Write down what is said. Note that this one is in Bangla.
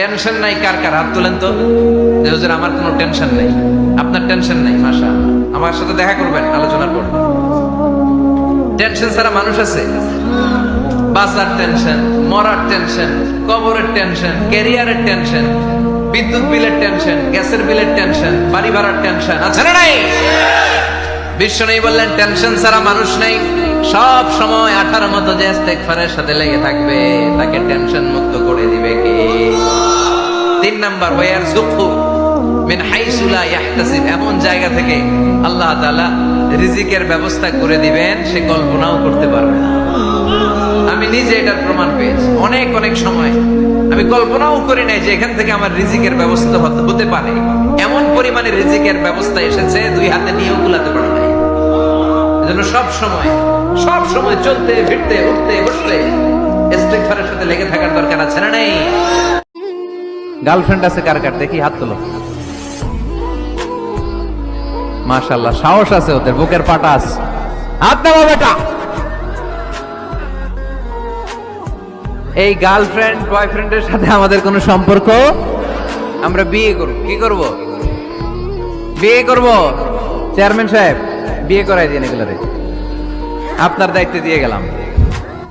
টেনশন নাই কার কার হাত তোলেন তো, যে হুজুর আমার কোনো টেনশন নাই। আপনার টেনশন নাই, মাশাআল্লাহ। আমার সাথে দেখা করবেন আলোচনার পর। টেনশন ছাড়া মানুষ আছে? বাসার টেনশন, মরার টেনশন, কবরের টেনশন, ক্যারিয়ারের টেনশন, বিদ্যুৎ বিলের টেনশন, গ্যাসের বিলের টেনশন, বাড়ি ভাড়ার টেনশন আছে না নাই? বিশ্বনবী বললেন টেনশন ছাড়া মানুষ নেই। সব সময় আঠার মতো যে ইস্তেগফারের সাথে লেগে থাকবে তাকে টেনশন মুক্ত করে দিবে কে? 3 নাম্বার, ওয়ারযুকহু মিন হাইসু লা ইয়াহতাসিব, এমন জায়গা থেকে আল্লাহ তাআলা রিজিকের ব্যবস্থা করে দিবেন সে কল্পনাও করতে পারবে না। আমি নিজে এটার প্রমাণ পেয়েছি। অনেক অনেক সময় আমি কল্পনাও করি নাই যে এখান থেকে আমার রিজিকের ব্যবস্থা হতে পারে। এমন পরিমাণে রিজিকের ব্যবস্থা এসেছে, 2 হাতে নিয়েও কুলাতে পারে নাই। এজন্য সব সময় চলতে ফিরতে উঠতে বসতে ইস্তেগফারের সাথে লেগে থাকার দরকার আছে না নাই? গার্লফ্রেন্ড আছে কার কার দেখি হাত তোলো। মাশাআল্লাহ, সাহস আছে ওদের, বুকের পাটা আছে। হাত নামাও বেটা। এই গার্লফ্রেন্ড বয়ফ্রেন্ডের সাথে আমাদের কোনো সম্পর্ক? আমরা বিয়ে করব। কি করব? বিয়ে করব। চেয়ারম্যান সাহেব বিয়ে করাই দিন এগুলারে, আপনার দায়িত্ব দিয়ে গেলাম।